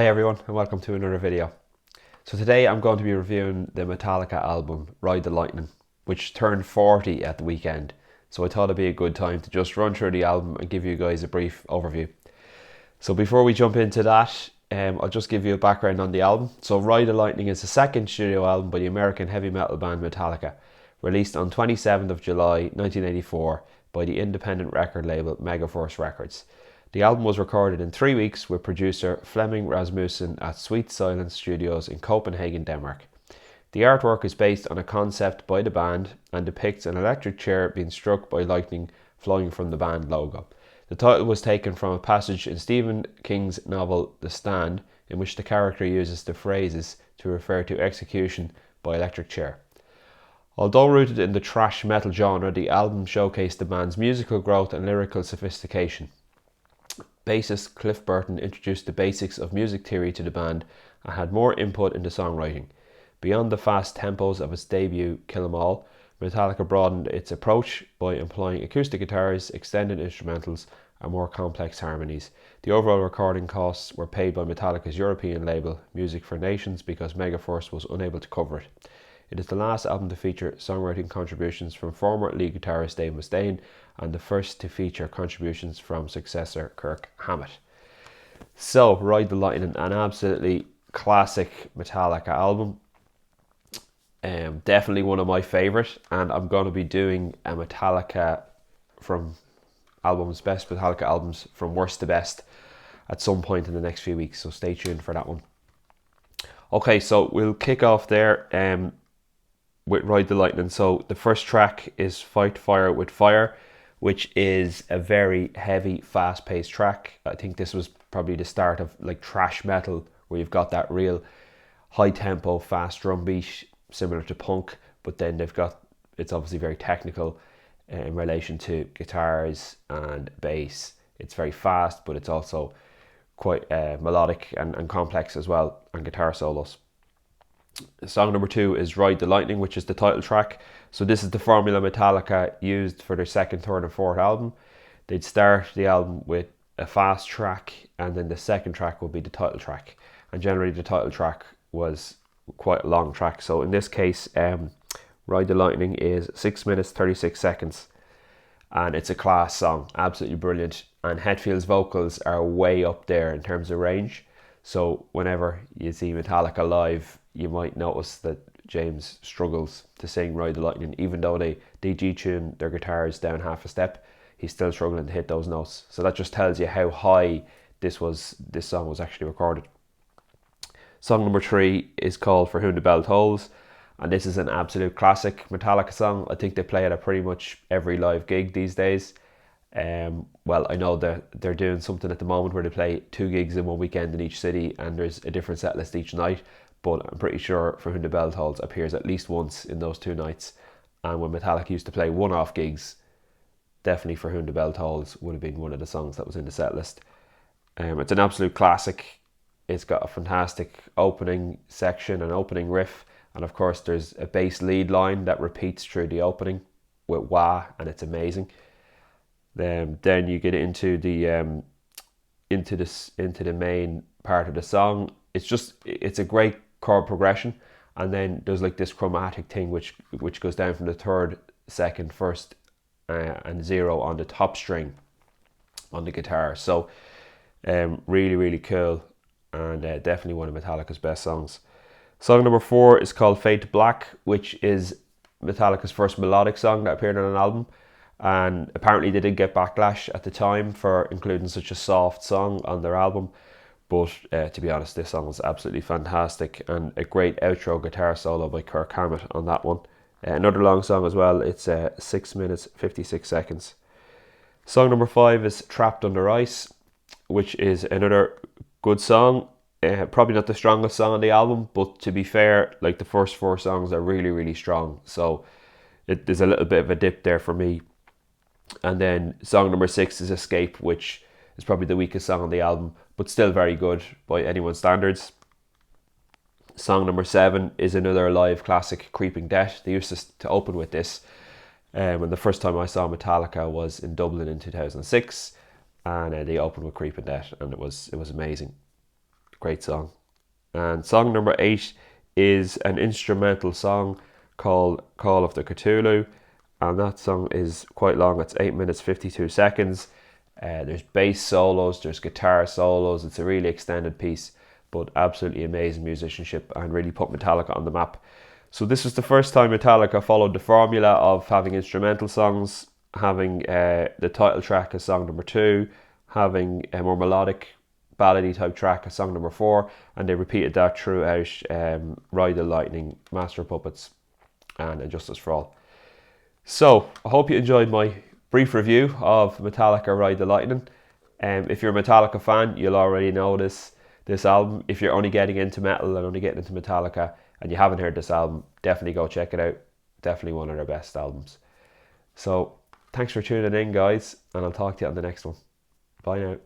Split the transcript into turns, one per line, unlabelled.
Hi everyone and welcome to another video. So today I'm going to be reviewing the Metallica album Ride the Lightning, which turned 40 at the weekend. So I thought it'd be a good time to just run through the album and give you guys a brief overview. So before we jump into that, I'll just give you a background on the album. So Ride the Lightning is the second studio album by the American heavy metal band Metallica, released on 27th of July 1984 by the independent record label Megaforce Records. The album was recorded in 3 weeks with producer Flemming Rasmussen at Sweet Silence Studios in Copenhagen, Denmark. The artwork is based on a concept by the band and depicts an electric chair being struck by lightning flowing from the band logo. The title was taken from a passage in Stephen King's novel The Stand, in which the character uses the phrases to refer to execution by electric chair. Although rooted in the thrash metal genre, the album showcased the band's musical growth and lyrical sophistication. Bassist Cliff Burton introduced the basics of music theory to the band and had more input into songwriting. Beyond the fast tempos of its debut Kill 'Em All, Metallica broadened its approach by employing acoustic guitars, extended instrumentals, and more complex harmonies. The overall recording costs were paid by Metallica's European label, Music for Nations, because Megaforce was unable to cover it. It is the last album to feature songwriting contributions from former lead guitarist Dave Mustaine and the first to feature contributions from successor Kirk Hammett. So, Ride the Lightning, an absolutely classic Metallica album. Definitely one of my favourite, and I'm going to be doing a Metallica from albums, best Metallica albums from worst to best at some point in the next few weeks, so stay tuned for that one. Okay, so we'll kick off there with Ride the Lightning. So the first track is Fight Fire with Fire, which is a very heavy, fast-paced track. I think this was probably the start of like thrash metal, where you've got that real high-tempo, fast drum beat, similar to punk, but then it's obviously very technical in relation to guitars and bass. It's very fast, but it's also quite melodic and complex as well, and guitar solos. Song number 2 is Ride the Lightning, which is the title track. So this is the formula Metallica used for their second, third and fourth album. They'd start the album with a fast track, and then the second track would be the title track. And generally the title track was quite a long track. So in this case, Ride the Lightning is 6 minutes 36 seconds. And it's a class song, absolutely brilliant. And Hetfield's vocals are way up there in terms of range. So whenever you see Metallica live, you might notice that James struggles to sing Ride the Lightning. Even though they G-tune their guitars down half a step, he's still struggling to hit those notes. So that just tells you how high this song was actually recorded. Song number 3 is called For Whom the Bell Tolls, and this is an absolute classic Metallica song. I think they play it at pretty much every live gig these days. Well, I know that they're doing something at the moment where they play 2 gigs in one weekend in each city, and there's a different set list each night, but I'm pretty sure For Whom the Bell Tolls appears at least once in those 2 nights. And when Metallica used to play one-off gigs, definitely For Whom the Bell Tolls would have been one of the songs that was in the set list. It's an absolute classic. It's got a fantastic opening section, an opening riff, and of course there's a bass lead line that repeats through the opening with wah, and it's amazing. Then you get into the main part of the song. It's a great chord progression, and then there's like this chromatic thing which goes down from the third, second, first, and 0 on the top string on the guitar. So really, really cool, and definitely one of Metallica's best songs. Song number 4 is called Fade to Black, which is Metallica's first melodic song that appeared on an album. And apparently they did get backlash at the time for including such a soft song on their album. But to be honest, this song was absolutely fantastic, and a great outro guitar solo by Kirk Hammett on that one. Another long song as well. It's 6 minutes 56 seconds. Song number 5 is Trapped Under Ice, which is another good song. Probably not the strongest song on the album, but to be fair, like the first 4 songs are really, really strong. So there's a little bit of a dip there for me. And then song number 6 is Escape, which is probably the weakest song on the album, but still very good by anyone's standards. Song number 7 is another live classic, Creeping Death. They used to open with this. And the first time I saw Metallica was in Dublin in 2006, and they opened with Creeping Death, and it was amazing. Great song. And song number 8 is an instrumental song called Call of the Cthulhu, and that song is quite long. It's 8 minutes 52 seconds. There's bass solos, there's guitar solos. It's a really extended piece, but absolutely amazing musicianship and really put Metallica on the map. So this was the first time Metallica followed the formula of having instrumental songs, having the title track as song number 2, having a more melodic ballady type track as song number 4, and they repeated that throughout Ride the Lightning, Master of Puppets, and Justice for All. So I hope you enjoyed my brief review of Metallica Ride the Lightning. If you're a Metallica fan, you'll already know this album. If you're only getting into metal and only getting into Metallica and you haven't heard this album, definitely go check it out. Definitely one of their best albums. So thanks for tuning in, guys, and I'll talk to you on the next one. Bye now.